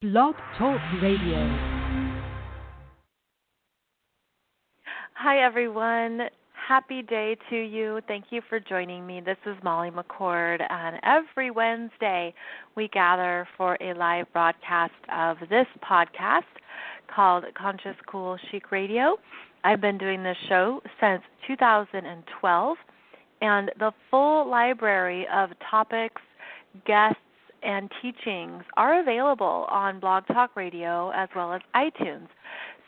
Blog Talk Radio. Hi, everyone. Happy day to you. Thank you for joining me. This is Molly McCord, and every Wednesday we gather for a live broadcast of this podcast called Conscious Cool Chic Radio. I've been doing this show since 2012, and the full library of topics, guests, and teachings are available on Blog Talk Radio as well as iTunes.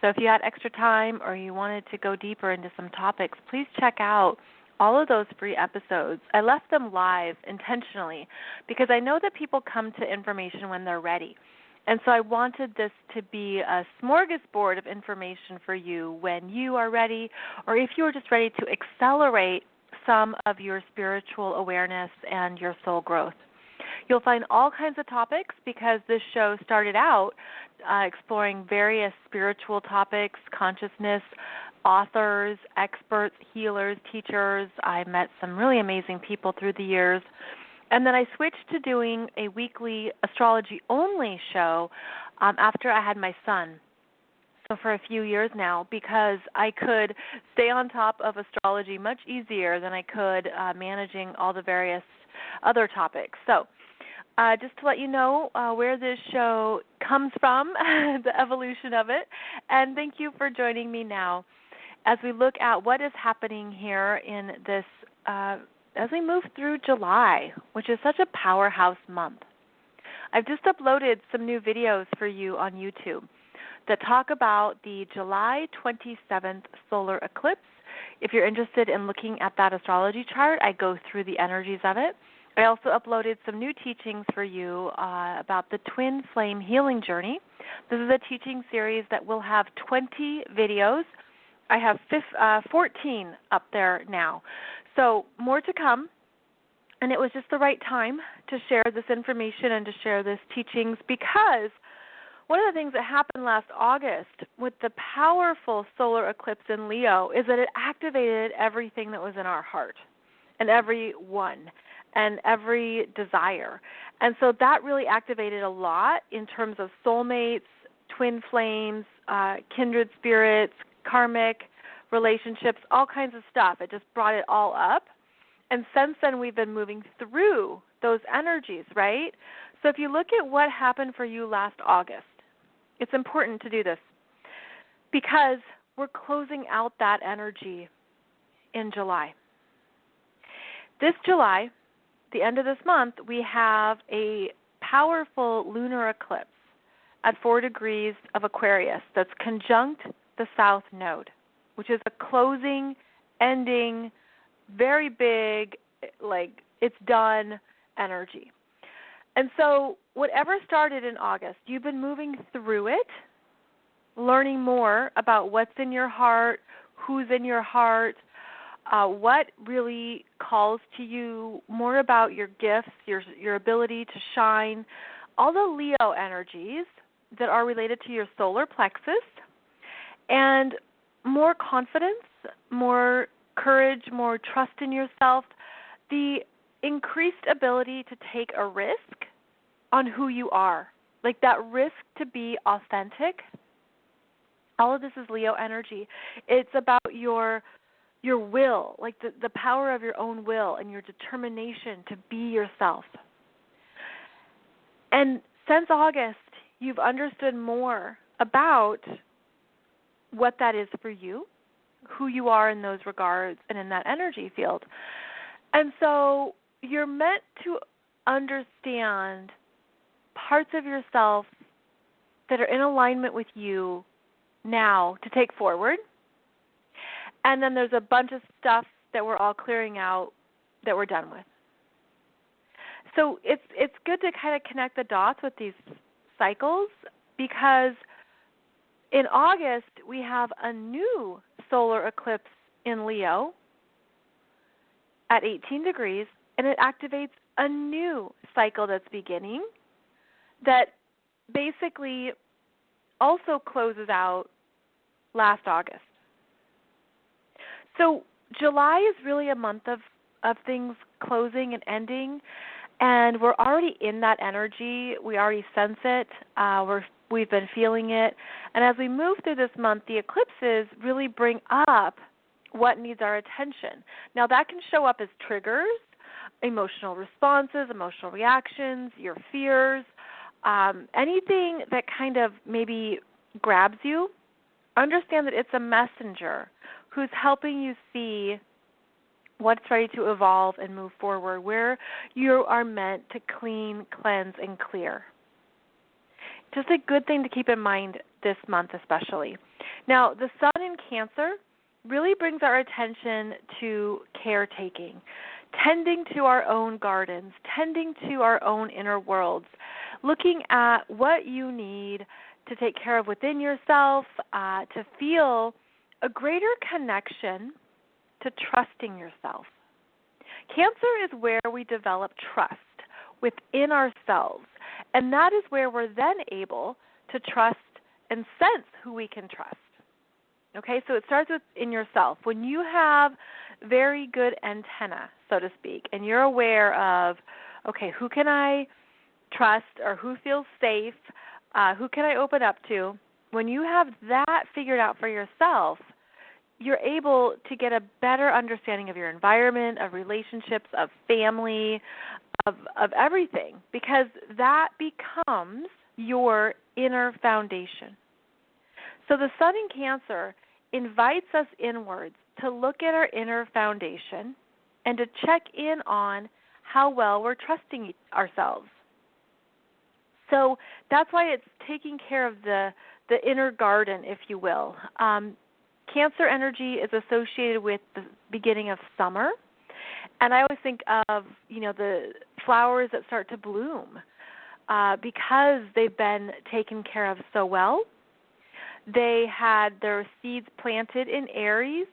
So if you had extra time or you wanted to go deeper into some topics, please check out all of those free episodes. I left them live intentionally because I know that people come to information when they're ready. And so I wanted this to be a smorgasbord of information for you when you are ready, or if you are just ready to accelerate some of your spiritual awareness and your soul growth. You'll find all kinds of topics because this show started out exploring various spiritual topics, consciousness, authors, experts, healers, teachers. I met some really amazing people through the years. And then I switched to doing a weekly astrology-only show after I had my son. So for a few years now, because I could stay on top of astrology much easier than I could managing all the various other topics. So just to let you know where this show comes from, the evolution of it, and thank you for joining me now as we look at what is happening here in this, as we move through July, which is such a powerhouse month. I've just uploaded some new videos for you on YouTube that talk about the July 27th solar eclipse. If you're interested in looking at that astrology chart, I go through the energies of it. I also uploaded some new teachings for you about the Twin Flame Healing Journey. This is a teaching series that will have 20 videos. I have 14 up there now. So more to come. And it was just the right time to share this information and to share this teachings because one of the things that happened last August with the powerful solar eclipse in Leo is that it activated everything that was in our heart and every one and every desire. And so that really activated a lot in terms of soulmates, twin flames, kindred spirits, karmic relationships, all kinds of stuff. It just brought it all up. And since then, we've been moving through those energies, right? So if you look at what happened for you last August, it's important to do this because we're closing out that energy in July. This July, the end of this month, we have a powerful lunar eclipse at 4 degrees of Aquarius that's conjunct the South Node, which is a closing, ending, very big, like it's done energy. And so whatever started in August, you've been moving through it, learning more about what's in your heart, who's in your heart, what really calls to you, more about your gifts, your ability to shine, all the Leo energies that are related to your solar plexus, and more confidence, more courage, more trust in yourself, the increased ability to take a risk on who you are, like that risk to be authentic. All of this is Leo energy. It's about your will, like the power of your own will and your determination to be yourself. And since August, you've understood more about what that is for you, who you are in those regards and in that energy field. And so you're meant to understand parts of yourself that are in alignment with you now to take forward. And then there's a bunch of stuff that we're all clearing out that we're done with. So it's good to kind of connect the dots with these cycles because in August we have a new solar eclipse in Leo at 18 degrees, and it activates a new cycle that's beginning that basically also closes out last August. So July is really a month of things closing and ending, And we're already in that energy. We already sense it. We've been feeling it. And as we move through this month, the eclipses really bring up what needs our attention. Now, that can show up as triggers, emotional responses, emotional reactions, your fears, anything that kind of maybe grabs you. Understand that it's a messenger who's helping you see what's ready to evolve and move forward, where you are meant to clean, cleanse, and clear. Just a good thing to keep in mind this month especially. Now, the sun in Cancer really brings our attention to caretaking, tending to our own gardens, tending to our own inner worlds, looking at what you need to take care of within yourself, to feel a greater connection to trusting yourself. Cancer is where we develop trust within ourselves, and that is where we're then able to trust and sense who we can trust. Okay, so it starts within yourself. When you have very good antenna, so to speak, and you're aware of, okay, who can I trust or who feels safe, who can I open up to, when you have that figured out for yourself, you're able to get a better understanding of your environment, of relationships, of family, of everything, because that becomes your inner foundation. So the sun in Cancer invites us inwards to look at our inner foundation and to check in on how well we're trusting ourselves. So that's why it's taking care of the inner garden, if you will. Cancer energy is associated with the beginning of summer, and I always think of, the flowers that start to bloom because they've been taken care of so well. They had their seeds planted in Aries.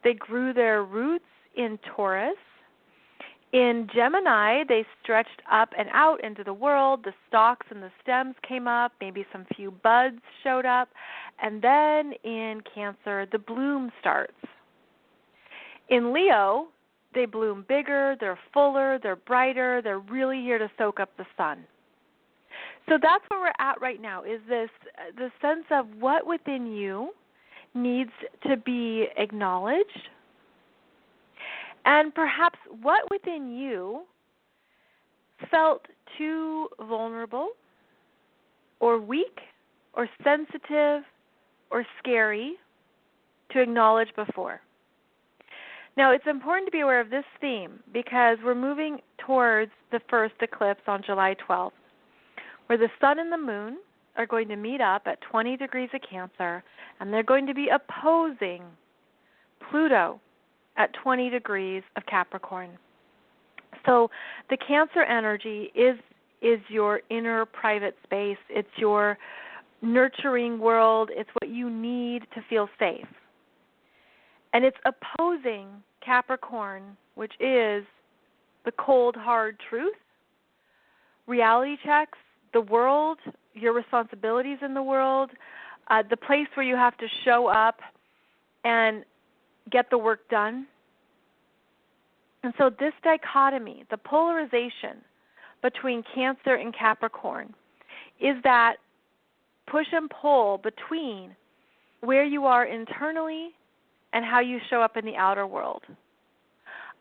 They grew their roots in Taurus. In Gemini, they stretched up and out into the world. The stalks and the stems came up. Maybe some few buds showed up. And then in Cancer, the bloom starts. In Leo, they bloom bigger, they're fuller, they're brighter, they're really here to soak up the sun. So that's where we're at right now, is the sense of what within you needs to be acknowledged, and perhaps what within you felt too vulnerable or weak or sensitive or scary to acknowledge before. Now, it's important to be aware of this theme because we're moving towards the first eclipse on July 12th, where the sun and the moon are going to meet up at 20 degrees of Cancer, and they're going to be opposing Pluto at 20 degrees of Capricorn. So the Cancer energy is your inner private space. It's your nurturing world. It's what you need to feel safe. And it's opposing Capricorn, which is the cold, hard truth, reality checks, the world, your responsibilities in the world, the place where you have to show up and get the work done. And so this dichotomy, the polarization between Cancer and Capricorn, is that push and pull between where you are internally and how you show up in the outer world.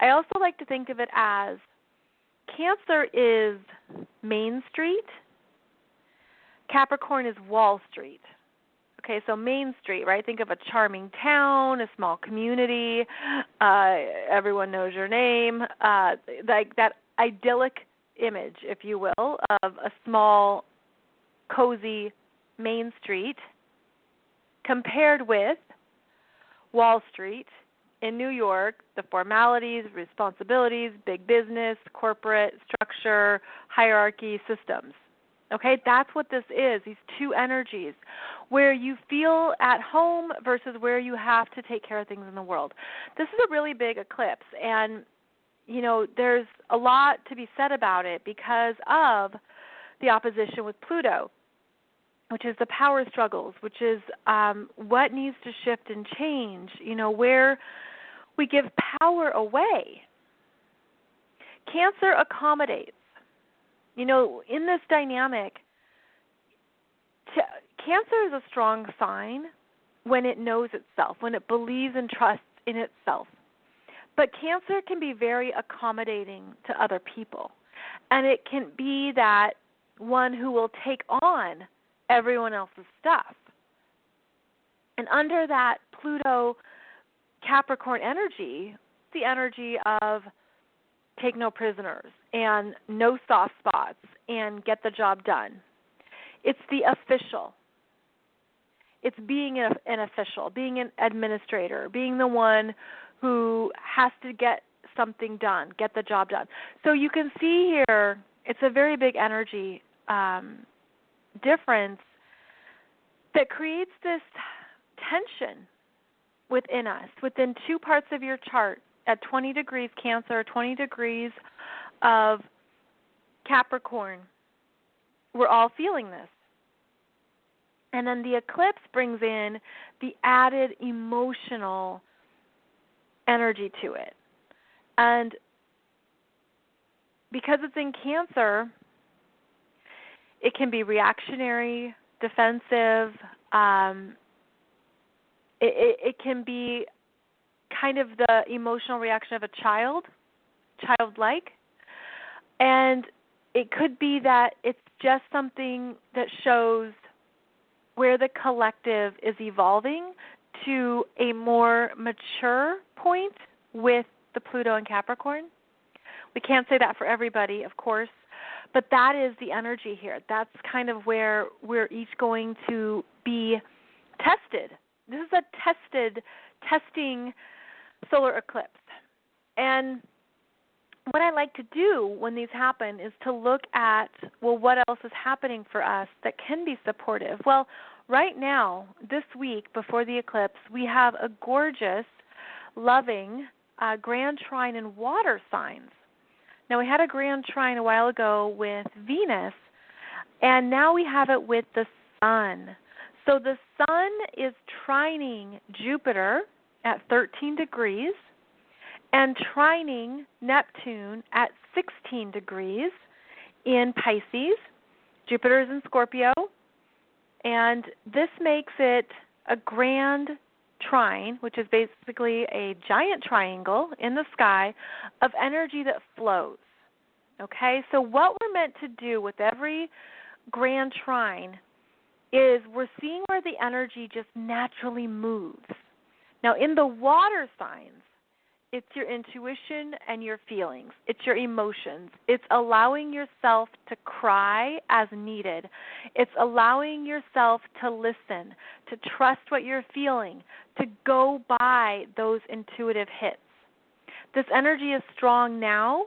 I also like to think of it as Cancer is Main Street, Capricorn is Wall Street. Okay, so Main Street, right? Think of a charming town, a small community, everyone knows your name, like that idyllic image, if you will, of a small, cozy Main Street compared with Wall Street in New York, the formalities, responsibilities, big business, corporate structure, hierarchy, systems. Okay, that's what this is, these two energies, where you feel at home versus where you have to take care of things in the world. This is a really big eclipse, and, there's a lot to be said about it because of the opposition with Pluto, which is the power struggles, which is what needs to shift and change, where we give power away. Cancer accommodates. In this dynamic, Cancer is a strong sign when it knows itself, when it believes and trusts in itself. But Cancer can be very accommodating to other people. And it can be that one who will take on everyone else's stuff. And under that Pluto Capricorn energy, the energy of take no prisoners and no soft spots and get the job done. It's the official. It's being an official, being an administrator, being the one who has to get something done, get the job done. So you can see here, it's a very big energy difference that creates this tension within us, within two parts of your chart, at 20 degrees Cancer, 20 degrees of Capricorn. We're all feeling this. And then the eclipse brings in the added emotional energy to it. And because it's in Cancer, it can be reactionary, defensive. It can be kind of the emotional reaction of a child, childlike. And it could be that it's just something that shows where the collective is evolving to a more mature point with the Pluto and Capricorn. We can't say that for everybody, of course, but that is the energy here. That's kind of where we're each going to be tested. This is a testing solar eclipse. And what I like to do when these happen is to look at, well, what else is happening for us that can be supportive? Well, right now, this week before the eclipse, we have a gorgeous, loving grand trine in water signs. Now, we had a grand trine a while ago with Venus, and now we have it with the Sun. So the Sun is trining Jupiter at 13 degrees and trining Neptune at 16 degrees in Pisces. Jupiter is in Scorpio, and this makes it a grand trine, which is basically a giant triangle in the sky of energy that flows. Okay, so what we're meant to do with every grand trine is we're seeing where the energy just naturally moves. Now, in the water signs, it's your intuition and your feelings. It's your emotions. It's allowing yourself to cry as needed. It's allowing yourself to listen, to trust what you're feeling, to go by those intuitive hits. This energy is strong now.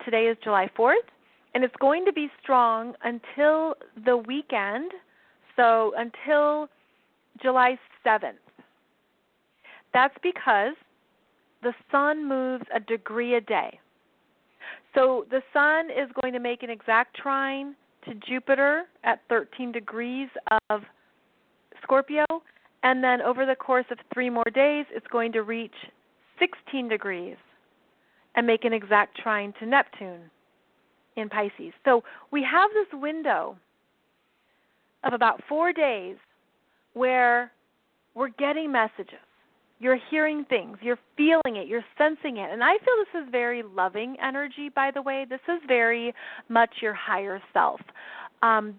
Today is July 4th, and it's going to be strong until the weekend, so until July 7th. That's because the Sun moves a degree a day. So the Sun is going to make an exact trine to Jupiter at 13 degrees of Scorpio, and then over the course of 3 more days, it's going to reach 16 degrees and make an exact trine to Neptune in Pisces. So we have this window of about 4 days where we're getting messages. You're hearing things. You're feeling it. You're sensing it. And I feel this is very loving energy, by the way. This is very much your higher self.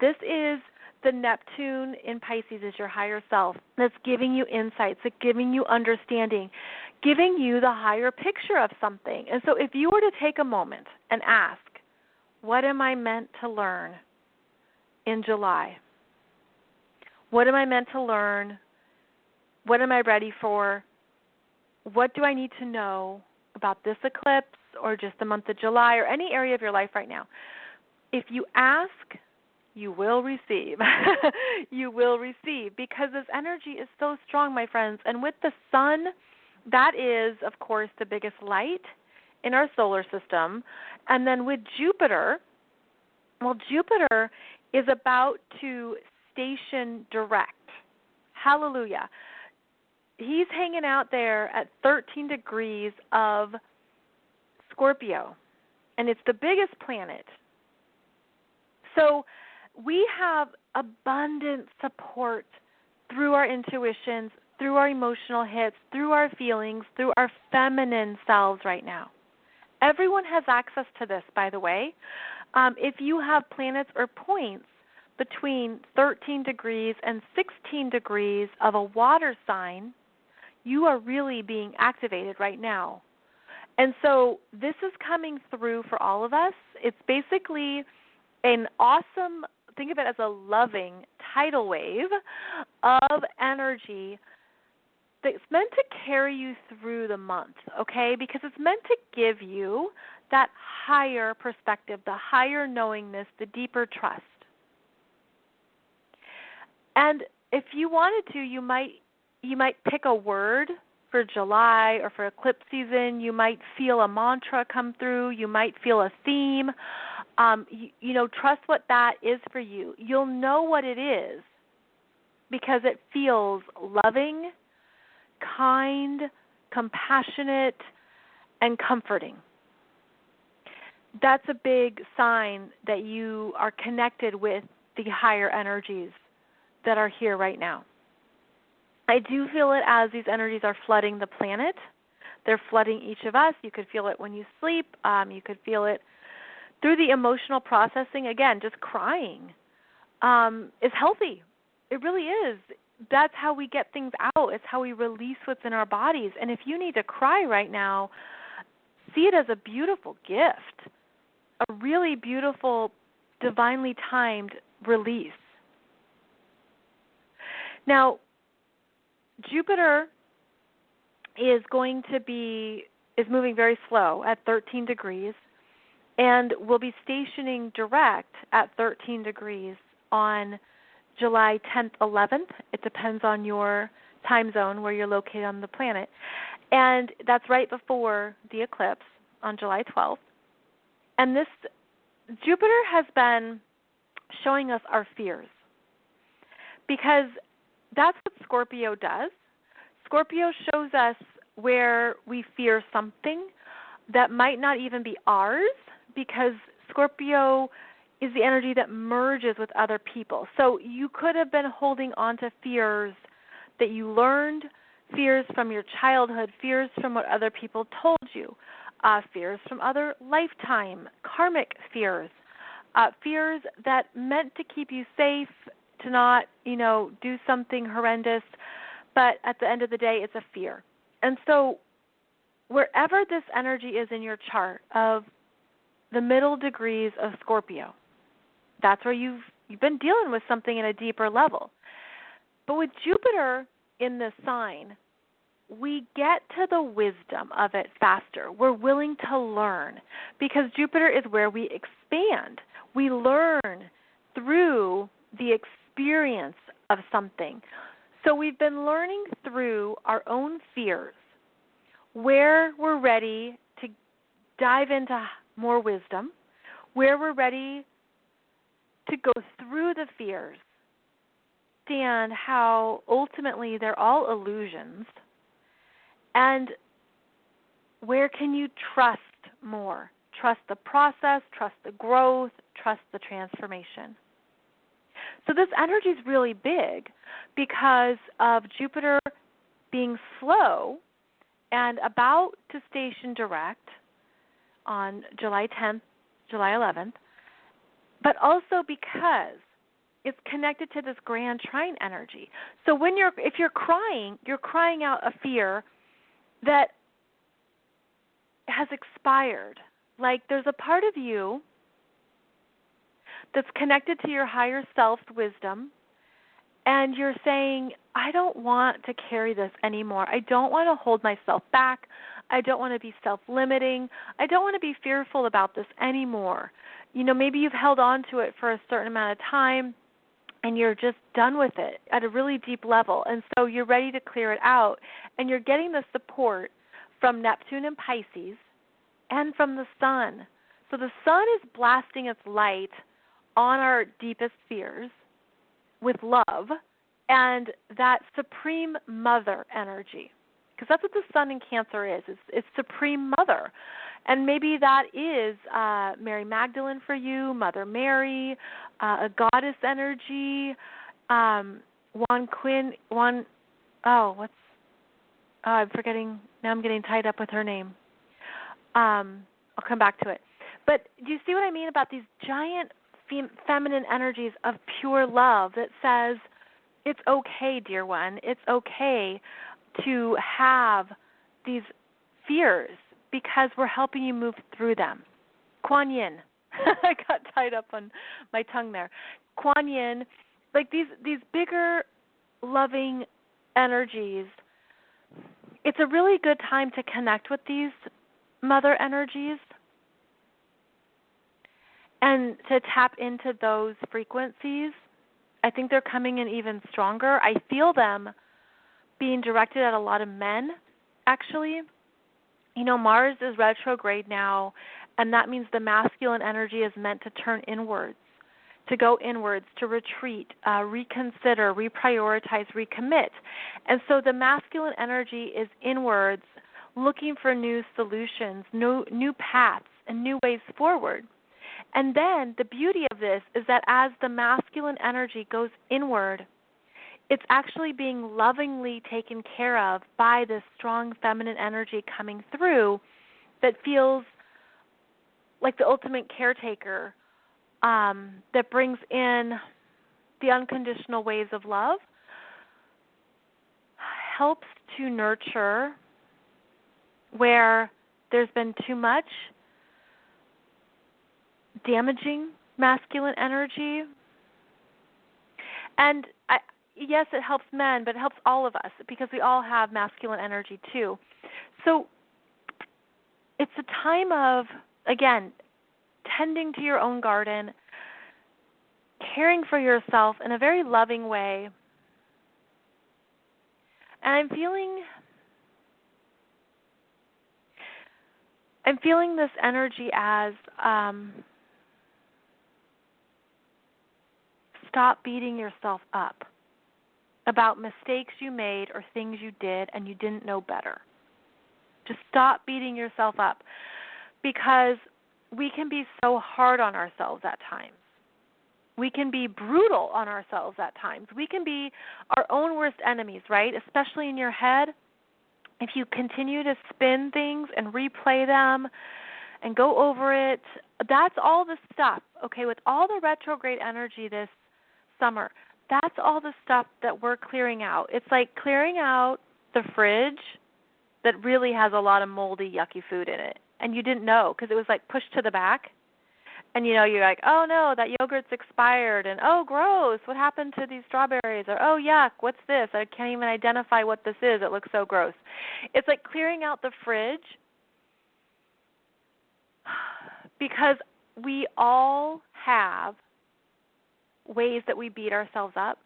This is the Neptune in Pisces is your higher self that's giving you insights, that's giving you understanding, giving you the higher picture of something. And so if you were to take a moment and ask, what am I meant to learn in July? What am I meant to learn? What am I ready for? What do I need to know about this eclipse or just the month of July or any area of your life right now? If you ask, you will receive. You will receive because this energy is so strong, my friends. And with the Sun, that is, of course, the biggest light in our solar system. And then with Jupiter, well, Jupiter is about to station direct. Hallelujah. He's hanging out there at 13 degrees of Scorpio, and it's the biggest planet So we have abundant support through our intuitions, through our emotional hits, through our feelings, through our feminine selves right now. Everyone has access to this, by the way. If you have planets or points between 13 degrees and 16 degrees of a water sign, you are really being activated right now. And so this is coming through for all of us. It's basically an awesome, think of it as a loving tidal wave of energy that's meant to carry you through the month, okay? Because it's meant to give you that higher perspective, the higher knowingness, the deeper trust. And if you wanted to, you might pick a word for July or for eclipse season. You might feel a mantra come through. You might feel a theme. Trust what that is for you. You'll know what it is because it feels loving, kind, compassionate, and comforting. That's a big sign that you are connected with the higher energies that are here right now. I do feel it as these energies are flooding the planet. They're flooding each of us. You could feel it when you sleep. You could feel it through the emotional processing. Again, just crying is healthy. It really is. That's how we get things out. It's how we release what's in our bodies. And if you need to cry right now, see it as a beautiful gift, a really beautiful, divinely timed release. Now, Jupiter is moving very slow at 13 degrees and will be stationing direct at 13 degrees on July 10th, 11th. It depends on your time zone where you're located on the planet. And that's right before the eclipse on July 12th. And this Jupiter has been showing us our fears because that's what Scorpio does. Scorpio shows us where we fear something that might not even be ours, because Scorpio is the energy that merges with other people. So you could have been holding on to fears that you learned, fears from your childhood, fears from what other people told you, fears from other lifetime, karmic fears, fears that meant to keep you safe, to not, do something horrendous, but at the end of the day, it's a fear. And so wherever this energy is in your chart of the middle degrees of Scorpio, that's where you've been dealing with something in a deeper level. But with Jupiter in this sign, we get to the wisdom of it faster. We're willing to learn because Jupiter is where we expand. We learn through the experience of something. So we've been learning through our own fears where we're ready to dive into more wisdom, where we're ready to go through the fears, understand how ultimately they're all illusions, and where can you trust more? Trust the process, trust the growth, trust the transformation. So this energy is really big because of Jupiter being slow and about to station direct on July 10th, July 11th, but also because it's connected to this grand trine energy. So if you're crying out a fear that has expired. Like there's a part of you that's connected to your higher self's wisdom, and you're saying, I don't want to carry this anymore. I don't want to hold myself back. I don't want to be self-limiting. I don't want to be fearful about this anymore. Maybe you've held on to it for a certain amount of time, and you're just done with it at a really deep level. And so you're ready to clear it out, and you're getting the support from Neptune and Pisces and from the sun. So the sun is blasting its light on our deepest fears with love and that supreme mother energy. because that's what the sun in Cancer is. It's Supreme Mother. And maybe that is Mary Magdalene for you, Mother Mary, a goddess energy, I'm forgetting, now I'm getting tied up with her name. I'll come back to it. But do you see what I mean about these giant feminine energies of pure love that says, it's okay, dear one, it's okay to have these fears because we're helping you move through them. Kuan Yin. I got tied up on my tongue there. Kuan Yin, like these bigger, loving energies. It's a really good time to connect with these mother energies and to tap into those frequencies. I think they're coming in even stronger. I feel them being directed at a lot of men, actually. You know, Mars is retrograde now, and that means the masculine energy is meant to turn inwards, to go inwards, to retreat, reconsider, reprioritize, recommit. And so the masculine energy is inwards, looking for new solutions, new paths, and new ways forward. And then the beauty of this is that as the masculine energy goes inward, it's actually being lovingly taken care of by this strong feminine energy coming through that feels like the ultimate caretaker, that brings in the unconditional ways of love, helps to nurture where there's been too much damaging masculine energy. And yes, it helps men, but it helps all of us because we all have masculine energy too. So it's a time of, again, tending to your own garden, caring for yourself in a very loving way. And I'm feeling this energy as stop beating yourself up about mistakes you made or things you did and you didn't know better. Just stop beating yourself up, because we can be so hard on ourselves at times. We can be brutal on ourselves at times. We can be our own worst enemies, right? Especially in your head. If you continue to spin things and replay them and go over it, that's all the stuff, okay, with all the retrograde energy this summer, that's all the stuff that we're clearing out. It's like clearing out the fridge that really has a lot of moldy, yucky food in it, and you didn't know because it was like pushed to the back. And, you know, you're like, oh, no, that yogurt's expired, and, oh, gross, what happened to these strawberries? Or, oh, yuck, what's this? I can't even identify what this is. It looks so gross. It's like clearing out the fridge, because we all have ways that we beat ourselves up.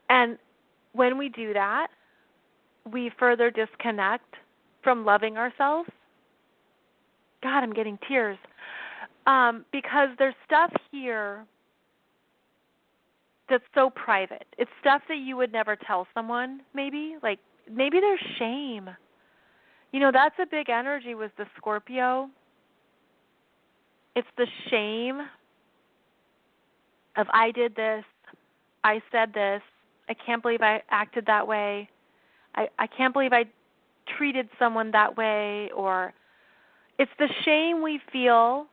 And when we do that, we further disconnect from loving ourselves. God, I'm getting tears. Because there's stuff here that's so private. It's stuff that you would never tell someone, maybe. Like, maybe there's shame. You know, that's a big energy with the Scorpio. It's the shame of I did this, I said this, I can't believe I acted that way, I can't believe I treated someone that way, or it's the shame we feel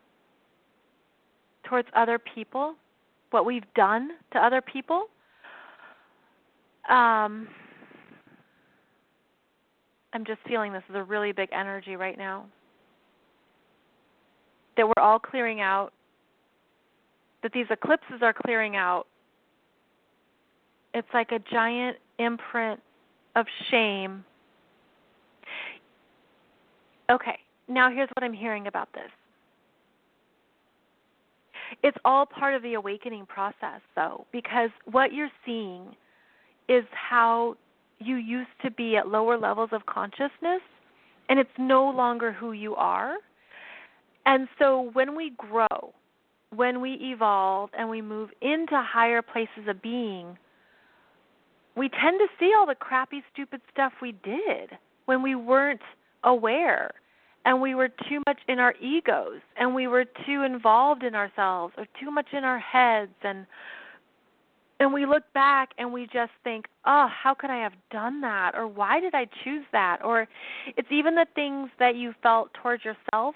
towards other people, what we've done to other people. I'm just feeling this is a really big energy right now that we're all clearing out, that these eclipses are clearing out. It's like a giant imprint of shame. Okay, now here's what I'm hearing about this. It's all part of the awakening process, though, because what you're seeing is how you used to be at lower levels of consciousness, and it's no longer who you are. And so when we grow, when we evolve, and we move into higher places of being, we tend to see all the crappy, stupid stuff we did when we weren't aware, and we were too much in our egos, and we were too involved in ourselves, or too much in our heads, and we look back and we just think, oh, how could I have done that? Or why did I choose that? Or it's even the things that you felt towards yourself.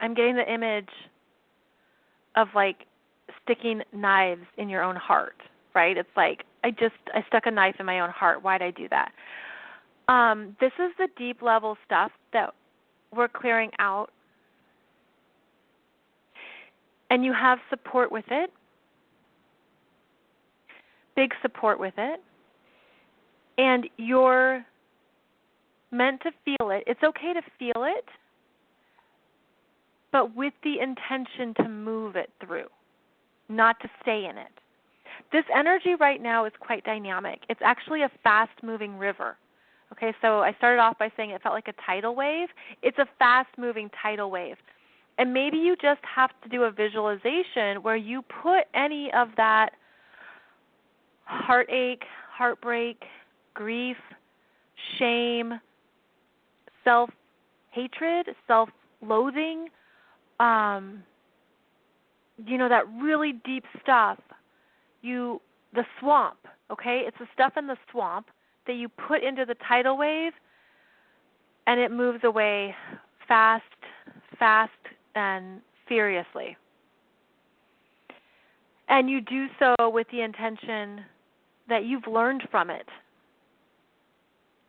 I'm getting the image of like sticking knives in your own heart, right? It's like, I stuck a knife in my own heart. Why did I do that? This is the deep level stuff that we're clearing out. And you have support with it. Big support with it. And you're meant to feel it. It's okay to feel it, but with the intention to move it through, not to stay in it. This energy right now is quite dynamic. It's actually a fast-moving river. Okay, so I started off by saying it felt like a tidal wave. It's a fast-moving tidal wave. And maybe you just have to do a visualization where you put any of that heartache, heartbreak, grief, shame, self-hatred, self-loathing, that really deep stuff, the swamp, okay? It's the stuff in the swamp that you put into the tidal wave, and it moves away fast, and furiously. And you do so with the intention that you've learned from it.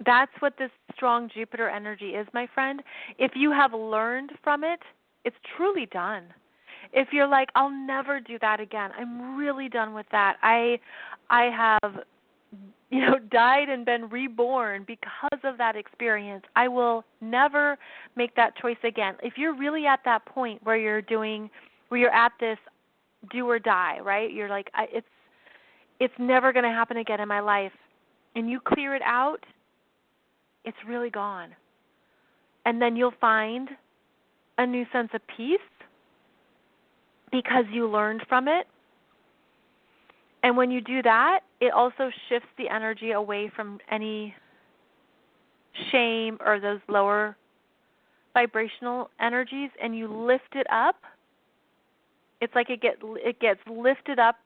That's what this strong Jupiter energy is, my friend. If you have learned from it, it's truly done. If you're like, I'll never do that again, I'm really done with that. I have, died and been reborn because of that experience. I will never make that choice again. If you're really at that point where you're at this do or die, right? You're like, it's never going to happen again in my life, and you clear it out, it's really gone. And then you'll find a new sense of peace because you learned from it. And when you do that, it also shifts the energy away from any shame or those lower vibrational energies, and you lift it up. It's like it gets lifted up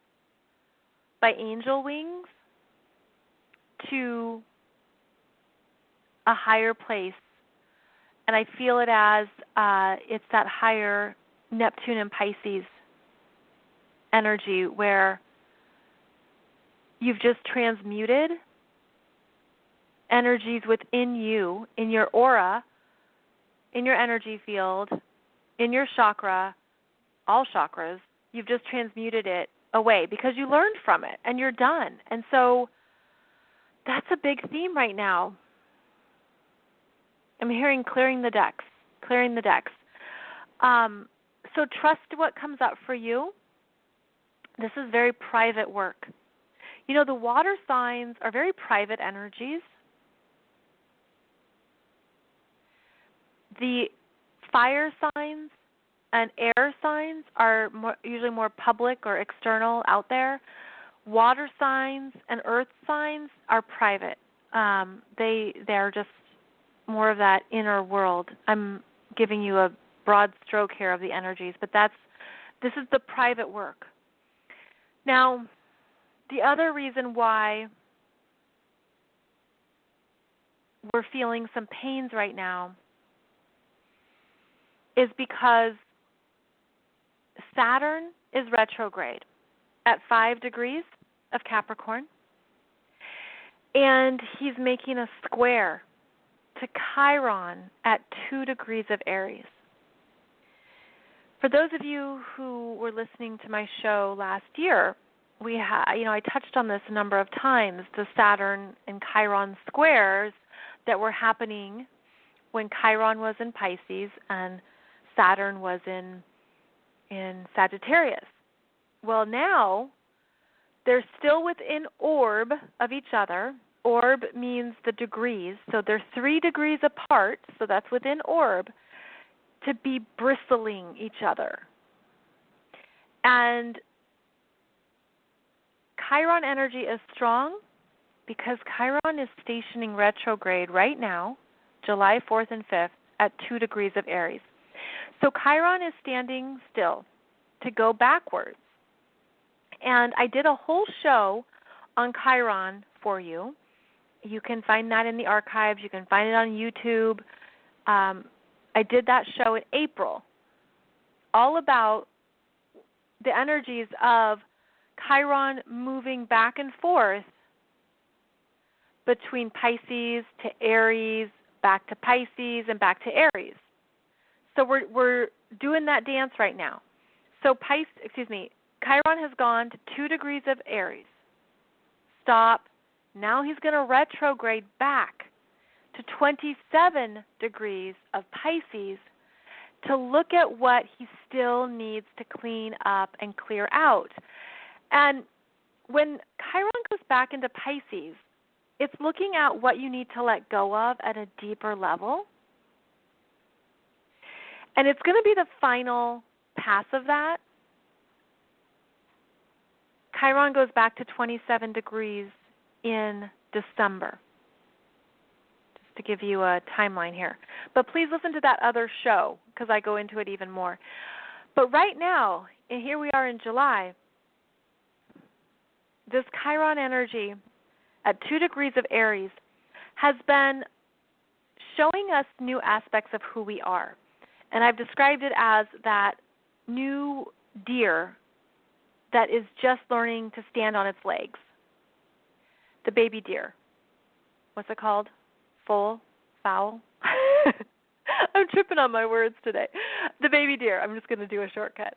by angel wings to a higher place. And I feel it as it's that higher Neptune and Pisces energy where you've just transmuted energies within you, in your aura, in your energy field, in your chakra, all chakras. You've just transmuted it away because you learned from it and you're done. And so that's a big theme right now. I'm hearing clearing the decks. So trust what comes up for you. This is very private work. The water signs are very private energies. The fire signs and air signs are usually more public or external out there. Water signs and earth signs are private. They're just more of that inner world. I'm giving you a broad stroke here of the energies, but this is the private work. Now, the other reason why we're feeling some pains right now is because Saturn is retrograde at 5 degrees of Capricorn, and he's making a square to Chiron at 2 degrees of Aries. For those of you who were listening to my show last year, I touched on this a number of times, the Saturn and Chiron squares that were happening when Chiron was in Pisces and Saturn was in Sagittarius. Well, now they're still within orb of each other. Orb means the degrees, so they're 3 degrees apart, so that's within orb, to be bristling each other. And Chiron energy is strong, because Chiron is stationing retrograde right now, July 4th and 5th, at 2 degrees of Aries. So Chiron is standing still to go backwards. And I did a whole show on Chiron for you. You can find that in the archives. You can find it on YouTube. I did that show in April, all about the energies of Chiron moving back and forth between Pisces to Aries, back to Pisces, and back to Aries. So we're doing that dance right now. So Chiron has gone to 2 degrees of Aries. Stop. Now he's going to retrograde back to 27 degrees of Pisces to look at what he still needs to clean up and clear out. And when Chiron goes back into Pisces, it's looking at what you need to let go of at a deeper level. And it's going to be the final pass of that. Chiron goes back to 27 degrees in December, just to give you a timeline here. But please listen to that other show because I go into it even more. But right now, and here we are in July, this Chiron energy at 2 degrees of Aries has been showing us new aspects of who we are. And I've described it as that new deer that is just learning to stand on its legs. The baby deer. What's it called? Foal? Fowl? I'm tripping on my words today. The baby deer. I'm just going to do a shortcut.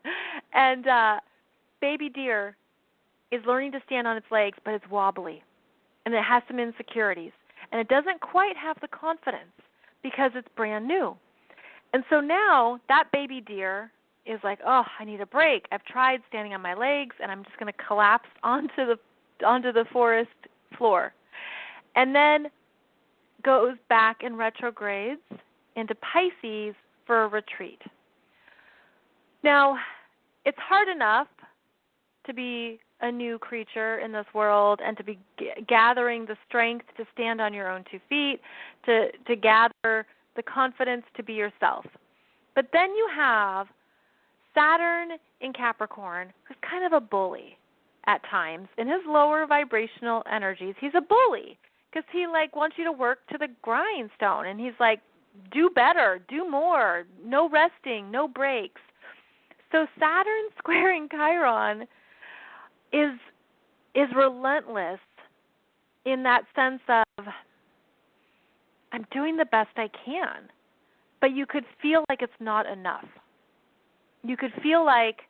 And baby deer is learning to stand on its legs, but it's wobbly. And it has some insecurities. And it doesn't quite have the confidence because it's brand new. And so now that baby deer is like, oh, I need a break. I've tried standing on my legs, and I'm just going to collapse onto the forest floor. And then goes back in retrogrades into Pisces for a retreat. Now, it's hard enough to be a new creature in this world and to be gathering the strength to stand on your own 2 feet, to gather the confidence to be yourself. But then you have Saturn in Capricorn, who's kind of a bully at times. In his lower vibrational energies, he's a bully because he wants you to work to the grindstone. And he's like, do better, do more, no resting, no breaks. So Saturn squaring Chiron is relentless in that sense of, I'm doing the best I can, but you could feel like it's not enough. You could feel like,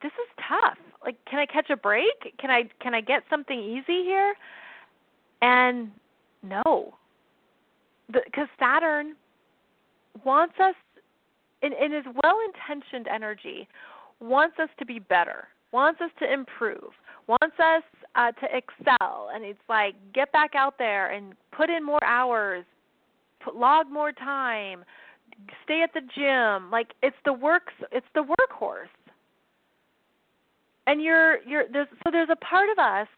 this is tough. Like, can I catch a break? Can I get something easy here? And no. Because Saturn wants us, in his well-intentioned energy, wants us to be better, wants us to improve, wants us to excel. And it's like, get back out there and put in more hours, log more time, stay at the gym. Like, it's the workhorse. And there's a part of us,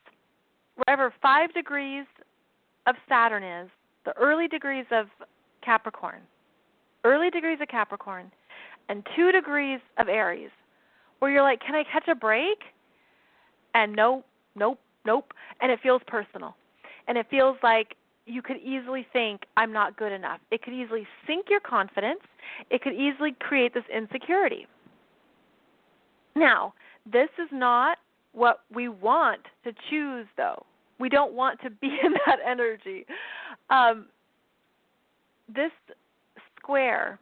wherever 5 degrees of Saturn is, the early degrees of Capricorn, and 2 degrees of Aries, where you're like, can I catch a break? And nope. And it feels personal. And it feels like you could easily think, I'm not good enough. It could easily sink your confidence. It could easily create this insecurity. Now, this is not what we want to choose, though. We don't want to be in that energy. This square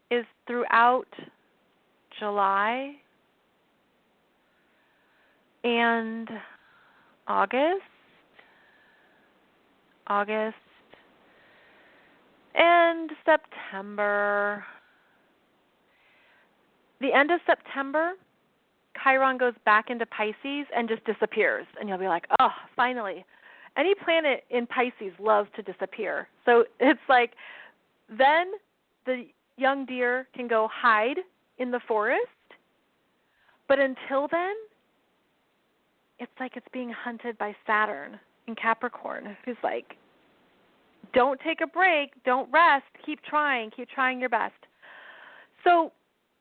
is throughout July and August, and September. The end of September, Chiron goes back into Pisces and just disappears. And you'll be like, oh, finally. Any planet in Pisces loves to disappear. So it's like then the young deer can go hide in the forest. But until then, it's like it's being hunted by Saturn in Capricorn, who's like, don't take a break, don't rest, keep trying your best. So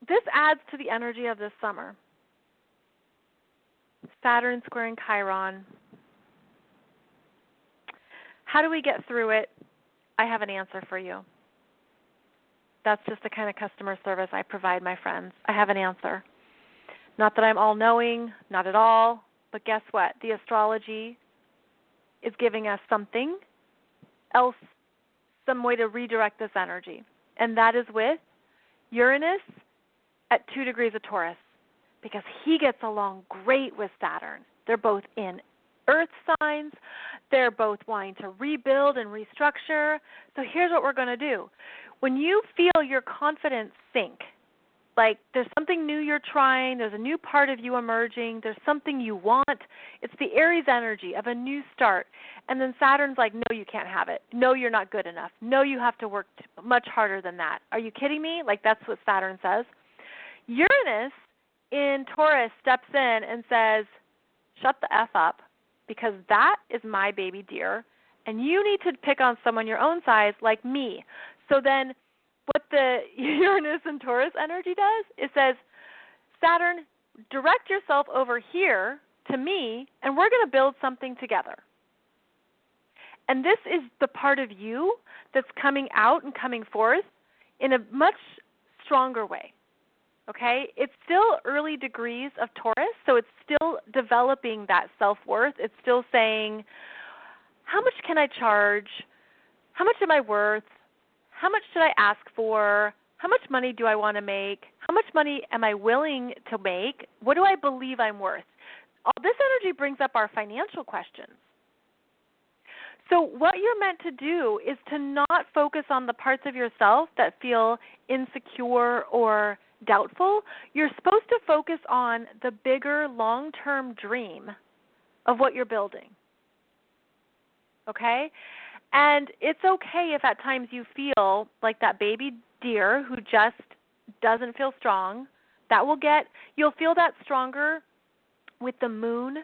this adds to the energy of this summer. Saturn squaring Chiron. How do we get through it? I have an answer for you. That's just the kind of customer service I provide my friends. I have an answer. Not that I'm all-knowing, not at all, but guess what? The astrology is giving us something else, some way to redirect this energy. And that is with Uranus at 2 degrees of Taurus, because he gets along great with Saturn. They're both in earth signs. They're both wanting to rebuild and restructure. So here's what we're going to do. When you feel your confidence sink, like there's something new you're trying, there's a new part of you emerging, there's something you want, it's the Aries energy of a new start. And then Saturn's like, no, you can't have it. No, you're not good enough. No, you have to work much harder than that. Are you kidding me? Like that's what Saturn says. Uranus in Taurus steps in and says, shut the F up, because that is my baby deer, and you need to pick on someone your own size like me. So then what the Uranus and Taurus energy does, it says, Saturn, direct yourself over here to me, and we're going to build something together. And this is the part of you that's coming out and coming forth in a much stronger way. Okay? It's still early degrees of Taurus, so it's still developing that self-worth. It's still saying, how much can I charge? How much am I worth? How much should I ask for? How much money do I want to make? How much money am I willing to make? What do I believe I'm worth? All this energy brings up our financial questions. So what you're meant to do is to not focus on the parts of yourself that feel insecure or doubtful. You're supposed to focus on the bigger long-term dream of what you're building. Okay? And it's okay if at times you feel like that baby deer who just doesn't feel strong. You'll feel that stronger with the moon,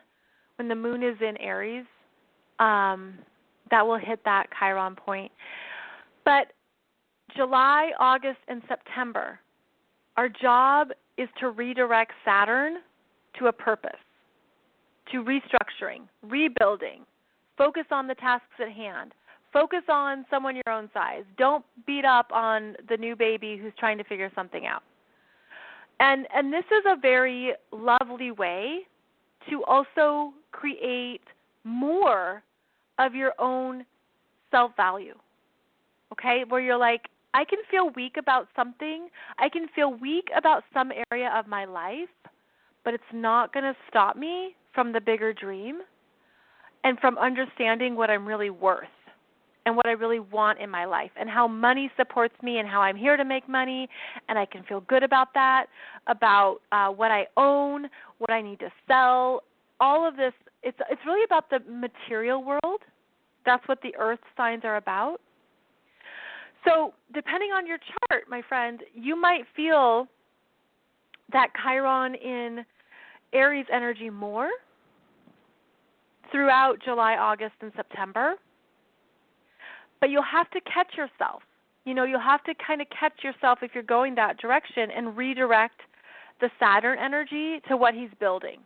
when the moon is in Aries. That will hit that Chiron point. But July, August, and September, our job is to redirect Saturn to a purpose, to restructuring, rebuilding. Focus on the tasks at hand. Focus on someone your own size. Don't beat up on the new baby who's trying to figure something out. And this is a very lovely way to also create more of your own self-value, okay, where you're like, I can feel weak about something. I can feel weak about some area of my life, but it's not going to stop me from the bigger dream and from understanding what I'm really worth and what I really want in my life and how money supports me and how I'm here to make money, and I can feel good about that, about what I own, what I need to sell, all of this. It's really about the material world. That's what the earth signs are about. So depending on your chart, my friend, you might feel that Chiron in Aries energy more throughout July, August, and September. But you'll have to catch yourself. You'll have to kind of catch yourself if you're going that direction and redirect the Saturn energy to what he's building.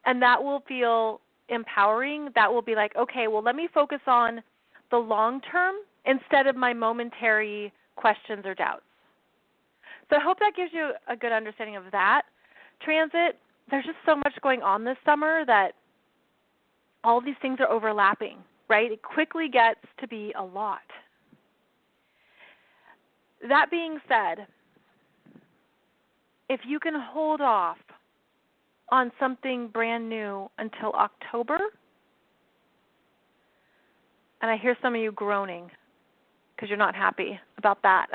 And that will feel empowering. That will be like, okay, well, let me focus on the long term instead of my momentary questions or doubts. So I hope that gives you a good understanding of that transit. There's just so much going on this summer that all these things are overlapping, right? It quickly gets to be a lot. That being said, if you can hold off on something brand new until October, and I hear some of you groaning because you're not happy about that.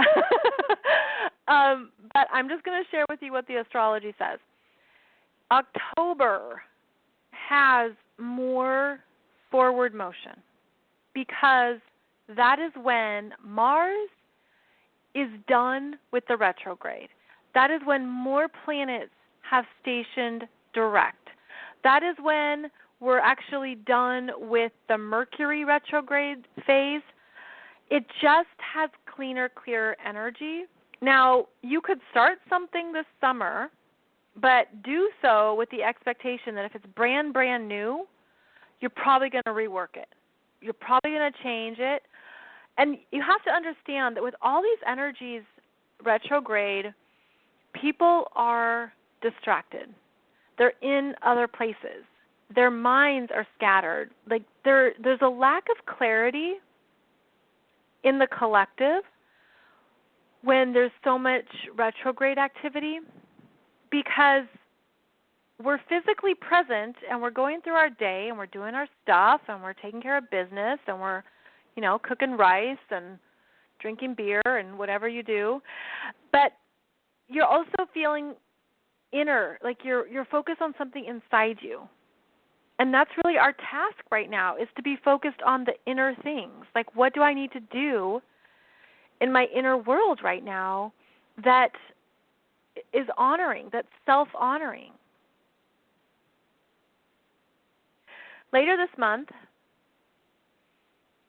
But I'm just going to share with you what the astrology says. October has more forward motion because that is when Mars is done with the retrograde. That is when more planets have stationed direct. That is when we're actually done with the Mercury retrograde phase. It just has cleaner, clearer energy. Now, you could start something this summer, but do so with the expectation that if it's brand new, you're probably going to rework it. You're probably going to change it. And you have to understand that with all these energies retrograde, people are distracted. They're in other places. Their minds are scattered. Like there's a lack of clarity in the collective when there's so much retrograde activity, because we're physically present and we're going through our day and we're doing our stuff and we're taking care of business and we're, cooking rice and drinking beer and whatever you do. But you're also feeling inner, like you're focused on something inside you. And that's really our task right now, is to be focused on the inner things. Like, what do I need to do in my inner world right now that is honoring, that's self-honoring? Later this month,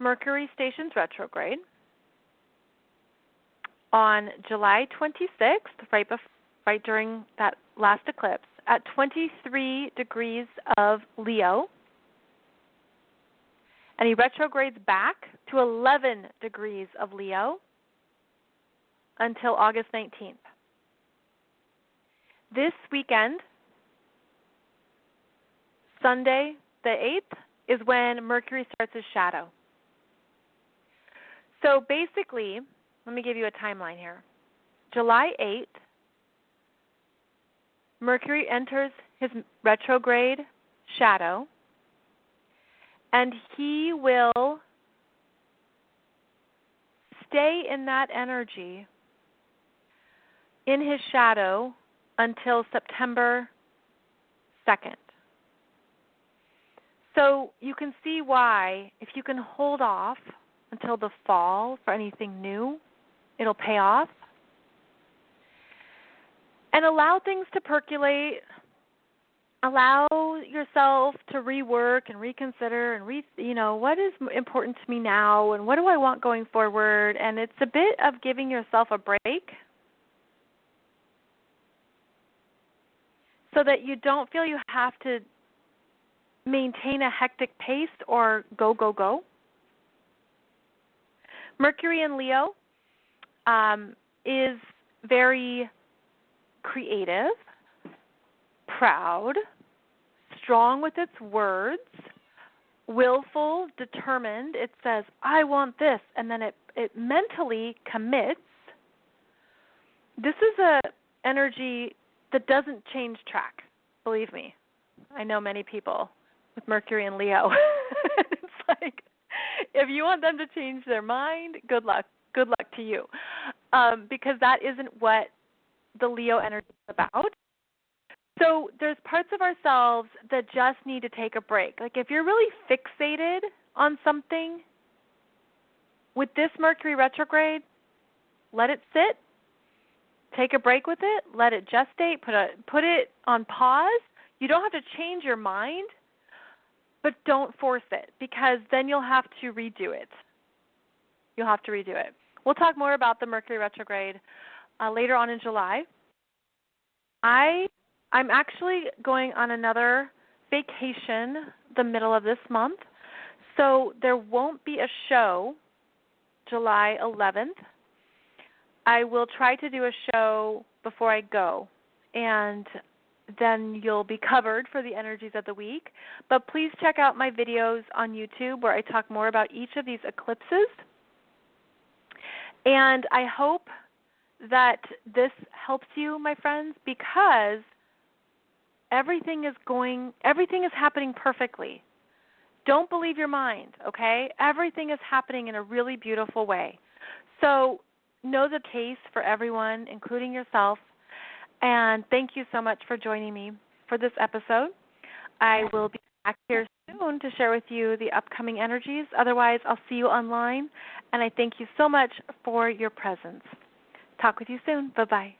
Mercury stations retrograde on July 26th, right during that last eclipse, at 23 degrees of Leo. And he retrogrades back to 11 degrees of Leo until August 19th. This weekend, Sunday the 8th, is when Mercury starts his shadow. So basically, let me give you a timeline here. July 8th, Mercury enters his retrograde shadow, and he will stay in that energy in his shadow until September 2nd. So you can see why, if you can hold off until the fall for anything new, it'll pay off. And allow things to percolate. Allow yourself to rework and reconsider and what is important to me now and what do I want going forward. And it's a bit of giving yourself a break so that you don't feel you have to maintain a hectic pace or go. Mercury in Leo is very creative, proud, strong with its words, willful, determined. It says, I want this, and then it mentally commits. This is an energy that doesn't change track, believe me. I know many people with Mercury and Leo. It's like, if you want them to change their mind, good luck. Good luck to you. Because that isn't what the Leo energy is about. So there's parts of ourselves that just need to take a break. Like if you're really fixated on something, with this Mercury retrograde, let it sit. Take a break with it. Let it gestate. Put it on pause. You don't have to change your mind, but don't force it, because then you'll have to redo it. We'll talk more about the Mercury retrograde later on in July. I'm actually going on another vacation the middle of this month, so there won't be a show July 11th. I will try to do a show before I go, and then you'll be covered for the energies of the week. But please check out my videos on YouTube where I talk more about each of these eclipses. And I hope that this helps you, my friends, because everything is happening perfectly. Don't believe your mind, okay? Everything is happening in a really beautiful way. So know the case for everyone, including yourself. And thank you so much for joining me for this episode. I will be back here soon to share with you the upcoming energies. Otherwise, I'll see you online. And I thank you so much for your presence. Talk with you soon. Bye-bye.